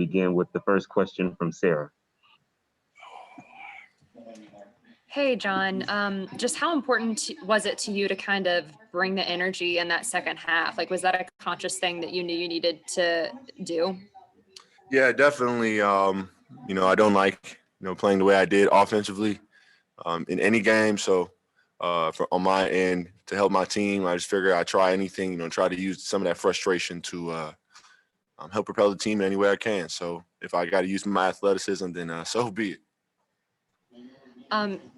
begin with the first question from Sarah. Hey, John, just how important was it to you to kind of bring the energy in that second half? Like, was that a conscious thing that you knew you needed to do? Yeah, definitely. I don't like, playing the way I did offensively in any game. So on my end, to help my team, I just figured I'd try anything, try to use some of that frustration to help propel the team in any way I can. So if I got to use my athleticism, then so be it.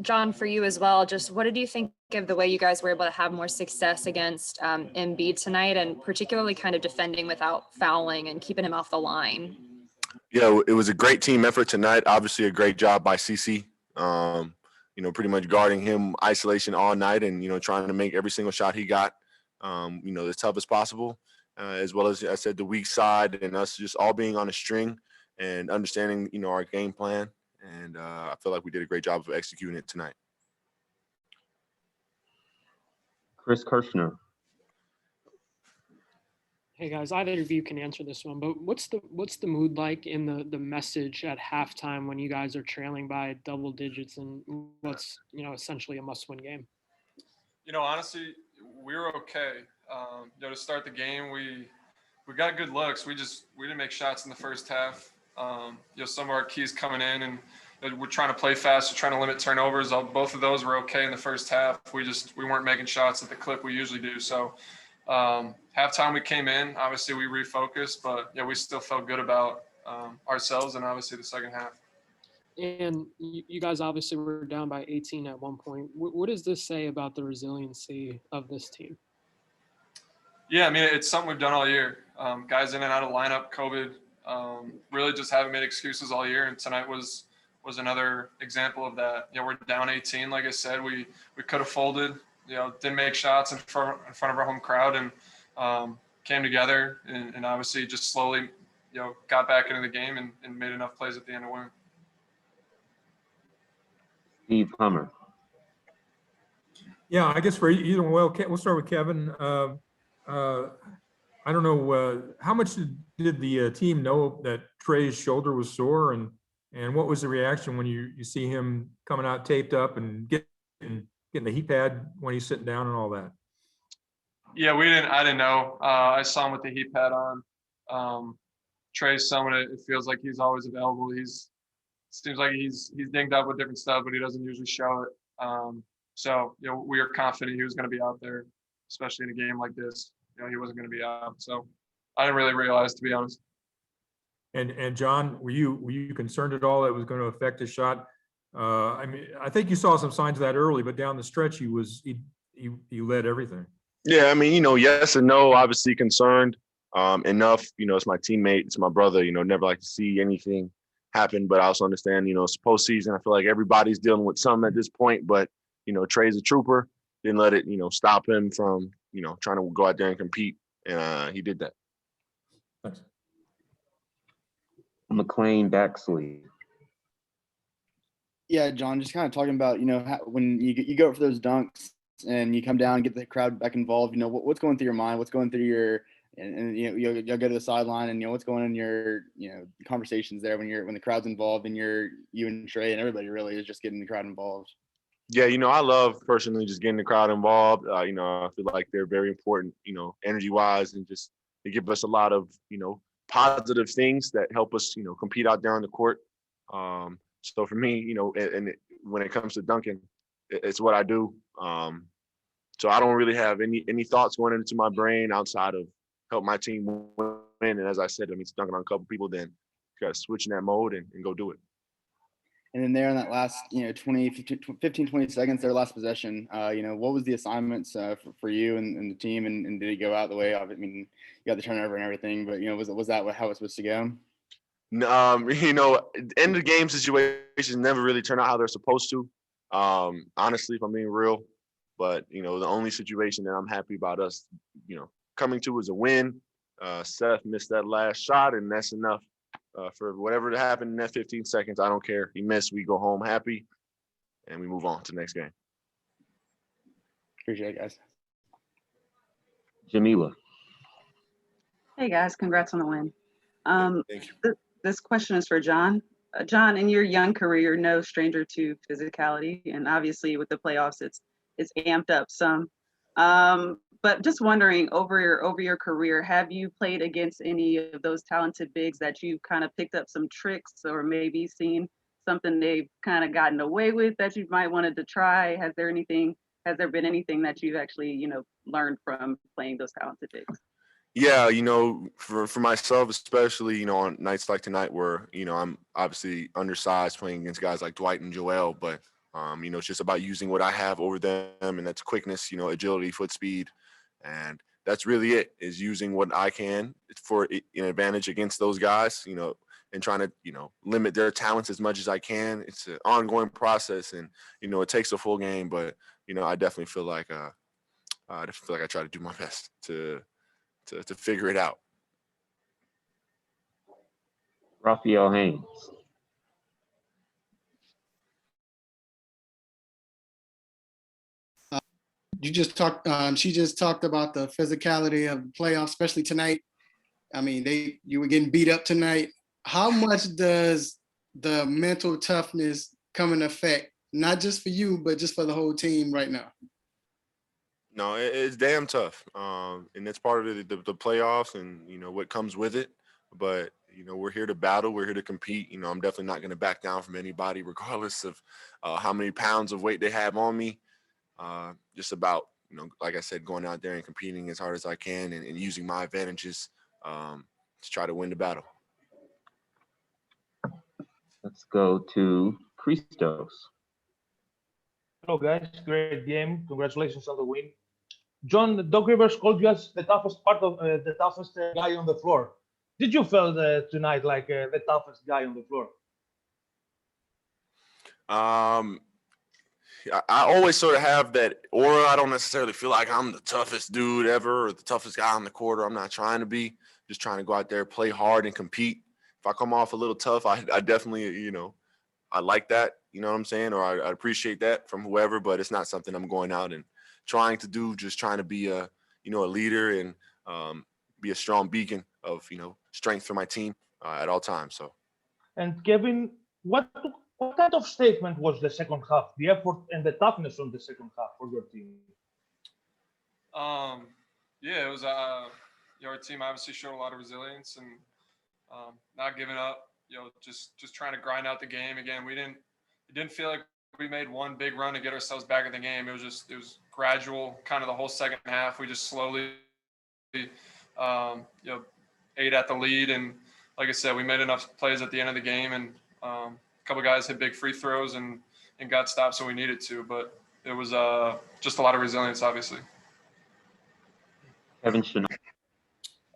John, for you as well, just what did you think of the way you guys were able to have more success against Embiid tonight, and particularly kind of defending without fouling and keeping him off the line? Yeah, it was a great team effort tonight. Obviously, a great job by CC. Pretty much guarding him isolation all night and, trying to make every single shot he got, as tough as possible, as well as I said, the weak side and us just all being on a string and understanding, our game plan. And I feel like we did a great job of executing it tonight. Chris Kirshner. Hey guys, either of you can answer this one, but what's the mood like in the message at halftime when you guys are trailing by double digits and what's essentially a must-win game? Honestly, we were okay. To start the game, we got good looks. We didn't make shots in the first half. Some of our keys coming in and we're trying to play fast, we're trying to limit turnovers. Both of those were okay in the first half. We weren't making shots at the clip we usually do. So halftime we came in, obviously we refocused, but yeah, we still felt good about ourselves and obviously the second half. And you guys obviously were down by 18 at one point. What does this say about the resiliency of this team? Yeah, I mean, it's something we've done all year. Guys in and out of lineup, COVID, really just haven't made excuses all year. And tonight was another example of that. We're down 18, like I said, we could have folded, didn't make shots in front of our home crowd and came together and obviously just slowly, got back into the game and made enough plays at the end to win. Steve Hummer. Yeah, I guess for either one, we'll start with Kevin. I don't know, how much did the team know that Trey's shoulder was sore, and what was the reaction when you see him coming out taped up and getting the heat pad when he's sitting down and all that? Yeah, I didn't know. I saw him with the heat pad on. Trey's someone, it feels like he's always available. Seems like he's dinged up with different stuff, but he doesn't usually show it. So, we are confident he was going to be out there, especially in a game like this. He wasn't going to be out. So I didn't really realize, to be honest. And John, were you concerned at all that it was going to affect his shot? I mean, I think you saw some signs of that early, but down the stretch, he led everything. Yeah, I mean, yes and no. Obviously concerned enough. It's my teammate, it's my brother. Never like to see anything happen, but I also understand. It's postseason. I feel like everybody's dealing with something at this point. But Trey's a trooper. Didn't let it stop him from trying to go out there and compete, and he did that. Thanks. McLean Baxley. Yeah, John, just kind of talking about, when you go for those dunks and you come down and get the crowd back involved, what's going through your mind, what's going through your, and you'll go to the sideline and, what's going on in your, conversations there when the crowd's involved and you and Trey and everybody really is just getting the crowd involved. Yeah, I love personally just getting the crowd involved. I feel like they're very important, energy-wise, and just they give us a lot of, positive things that help us, compete out there on the court. So for me, when it comes to dunking, it's what I do. So I don't really have any thoughts going into my brain outside of help my team win. And as I said, it's dunking on a couple people, then you got to switch in that mode and go do it. And then there in that last, 15, 20 seconds, their last possession, what was the assignments for you and the team, and did it go out the way of it? I mean, you got the turnover and everything, but, was that how it was supposed to go? End of the game situations never really turn out how they're supposed to. Honestly, if I'm being real, but, the only situation that I'm happy about us, coming to is a win. Seth missed that last shot, and that's enough. For whatever happened in that 15 seconds, I don't care. He missed, we go home happy, and we move on to the next game. Appreciate it, guys. Jamila. Hey, guys. Congrats on the win. Thank you. this question is for John. John, in your young career, you're no stranger to physicality, and obviously with the playoffs, it's amped up some. But just wondering, over your career, have you played against any of those talented bigs that you've kind of picked up some tricks, or maybe seen something they've kind of gotten away with that you might wanted to try? Has there been anything that you've actually, learned from playing those talented bigs? Yeah, for myself especially, on nights like tonight where, I'm obviously undersized playing against guys like Dwight and Joel, but it's just about using what I have over them, and that's quickness, agility, foot speed, and that's really it, is using what I can for an advantage against those guys, and trying to, limit their talents as much as I can. It's an ongoing process, and, it takes a full game, but, I definitely feel like I try to do my best to figure it out. Raphael Haynes. She just talked about the physicality of the playoffs, especially tonight. I mean, you were getting beat up tonight. How much does the mental toughness come in effect, not just for you, but just for the whole team right now? No, it's damn tough, and it's part of the playoffs, and what comes with it. But we're here to battle, we're here to compete. I'm definitely not going to back down from anybody, regardless of how many pounds of weight they have on me. Just about like I said, going out there and competing as hard as I can, and using my advantages to try to win the battle. Let's go to Christos. Hello, guys. Great game. Congratulations on the win. John, Doc Rivers called you as the toughest guy on the floor. Did you feel tonight like the toughest guy on the floor? I always sort of have that aura. I don't necessarily feel like I'm the toughest dude ever or the toughest guy on the court. I'm not trying to be. Just trying to go out there, play hard, and compete. If I come off a little tough, I definitely, I like that. You know what I'm saying? Or I appreciate that from whoever. But it's not something I'm going out and trying to do. Just trying to be a leader and be a strong beacon of strength for my team at all times. So. And Kevin, what kind of statement was the second half? The effort and the toughness on the second half for your team? Yeah, it was. Our team obviously showed a lot of resilience and not giving up. Just trying to grind out the game. Again, it didn't feel like we made one big run to get ourselves back in the game. It was gradual, kind of the whole second half. We just slowly, ate at the lead, and like I said, we made enough plays at the end of the game, and a couple guys hit big free throws and got stopped, so we needed to. But it was just a lot of resilience, obviously. Kevin Chanel.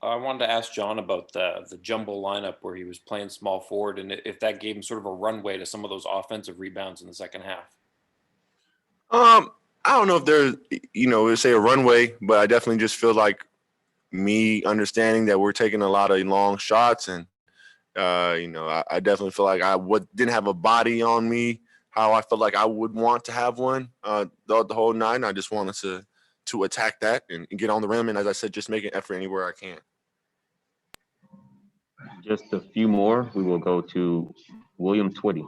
I wanted to ask John about the jumbo lineup where he was playing small forward, and if that gave him sort of a runway to some of those offensive rebounds in the second half. I don't know if there's, say a runway, but I definitely just feel like me understanding that we're taking a lot of long shots, and I definitely feel like didn't have a body on me how I felt like I would want to have one the whole night. And I just wanted to attack that and get on the rim, and as I said, just make an effort anywhere I can. Just a few more. We will go to William Twitty.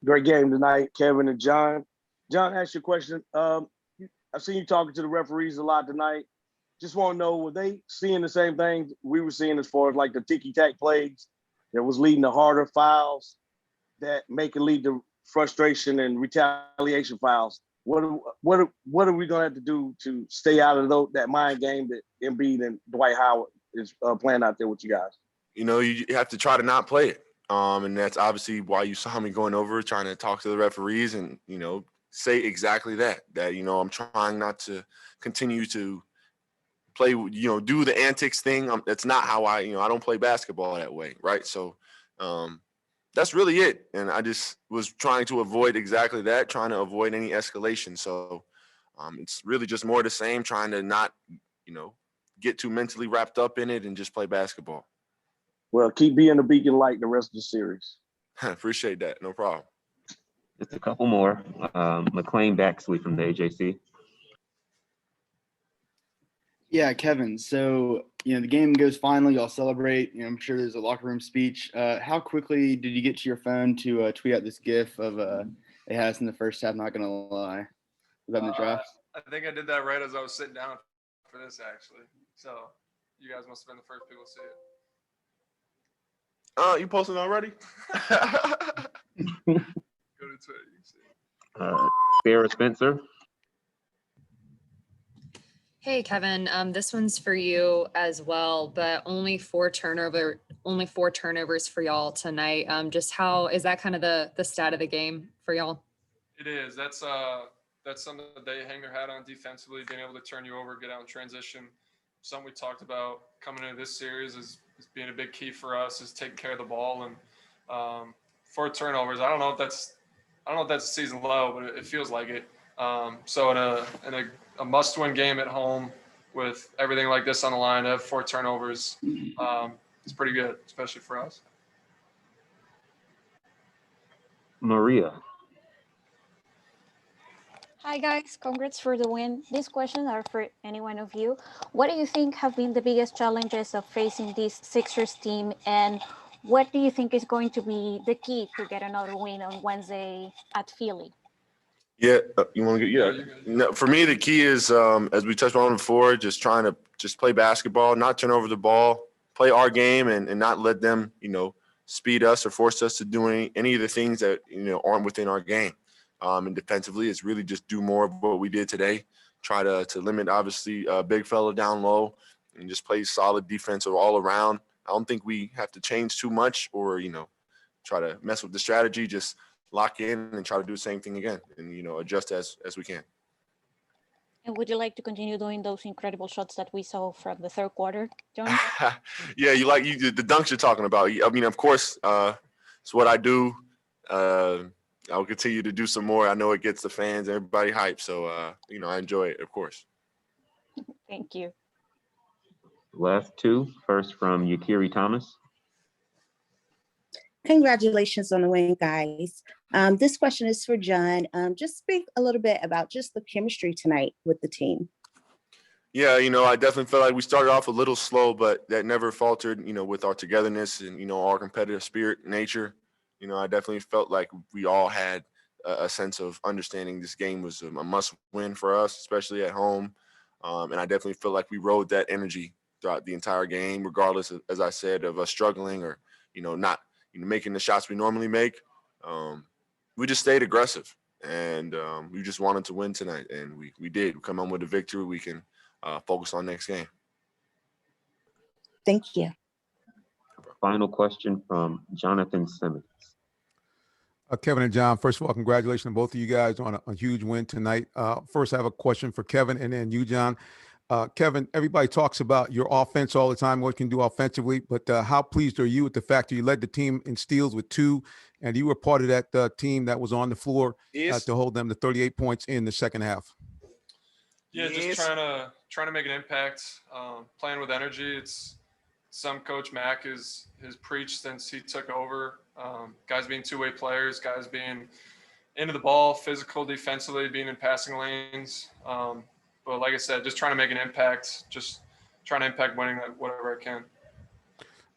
Great game tonight, Kevin and John. John, ask you a question. I've seen you talking to the referees a lot tonight. Just want to know, were they seeing the same things we were seeing as far as like the ticky-tack plays that was leading to harder fouls that make it lead to frustration and retaliation fouls? What are we going to have to do to stay out of that mind game that Embiid and Dwight Howard is playing out there with you guys? You have to try to not play it. And that's obviously why you saw me going over, trying to talk to the referees and, say exactly that, I'm trying not to continue to play, do the antics thing. That's not how I don't play basketball that way. Right. So that's really it. And I just was trying to avoid exactly that, trying to avoid any escalation. So it's really just more the same, trying to not, get too mentally wrapped up in it and just play basketball. Well, keep being a beacon light the rest of the series. Appreciate that. No problem. Just a couple more. McLean Baxley from the AJC. Yeah, Kevin. So, the game goes final. Y'all celebrate. I'm sure there's a locker room speech. How quickly did you get to your phone to tweet out this GIF of they had us in the first half? Not gonna lie, was that in the draft? I think I did that right as I was sitting down for this, actually. So you guys must have been the first people to see it. You posted already? Go to Twitter. You can see it. Sarah Spencer. Hey, Kevin, this one's for you as well, but only four turnovers for y'all tonight. Just how is that kind of the stat of the game for y'all? It is. That's something that they hang their hat on defensively, being able to turn you over, get out in transition. Something we talked about coming into this series is being a big key for us is taking care of the ball and 4 turnovers. I don't know if that's a season low, but it feels like it. So in a must-win game at home with everything like this on the line, to have 4 turnovers, it's pretty good, especially for us. Maria. Hi guys, congrats for the win. These questions are for any one of you. What do you think have been the biggest challenges of facing this Sixers team, and what do you think is going to be the key to get another win on Wednesday at Philly? Yeah, you want to get No, for me, the key is as we touched on before, just trying to just play basketball, not turn over the ball, play our game, and not let them speed us or force us to do any of the things that aren't within our game. And defensively, it's really just do more of what we did today. Try to limit, obviously, big fella down low and just play solid defense all around. I don't think we have to change too much or, try to mess with the strategy. Just lock in and try to do the same thing again and, adjust as we can. And would you like to continue doing those incredible shots that we saw from the third quarter, John? Yeah, the dunks you're talking about. I mean, of course, it's what I do. I'll continue to do some more. I know it gets the fans, everybody hyped. So, I enjoy it, of course. Thank you. Last 2. First from Yakiri Thomas. Congratulations on the win, guys. This question is for John. Just speak a little bit about just the chemistry tonight with the team. Yeah, I definitely felt like we started off a little slow, but that never faltered, with our togetherness and, our competitive spirit, nature. I definitely felt like we all had a sense of understanding this game was a must win for us, especially at home. And I definitely feel like we rode that energy throughout the entire game, regardless of, as I said, of us struggling or, not making the shots we normally make. We just stayed aggressive and we just wanted to win tonight. And we did. We come home with a victory. We can focus on next game. Thank you. Final question from Jonathan Simmons. Kevin and John, first of all, congratulations on both of you guys on a huge win tonight. First, I have a question for Kevin and then you, John. Kevin, everybody talks about your offense all the time, what you can do offensively, but how pleased are you with the fact that you led the team in steals with 2, and you were part of that team that was on the floor to hold them to 38 points in the second half? Yeah, just trying to make an impact, playing with energy. It's some Coach Mack has preached since he took over. Guys being two-way players, guys being into the ball, physical, defensively, being in passing lanes. But like I said, just trying to make an impact, just trying to impact winning whatever I can.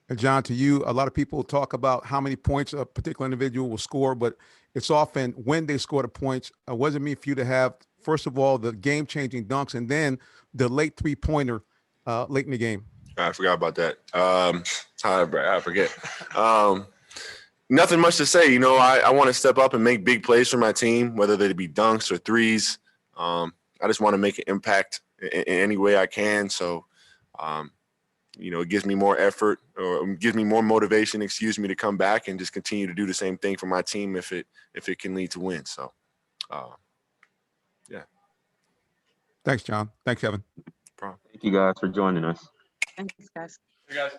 And John, to you, a lot of people talk about how many points a particular individual will score, but it's often when they score the points. What does it mean for you to have, first of all, the game-changing dunks and then the late three-pointer late in the game? I forgot about that. I forget. Nothing much to say. I want to step up and make big plays for my team, whether they be dunks or threes. I just want to make an impact in any way I can. So, it gives me more effort or gives me more motivation, to come back and just continue to do the same thing for my team if it can lead to wins. So, yeah. Thanks, John. Thanks, Kevin. Thank you guys for joining us. Thanks, guys. Hey, guys.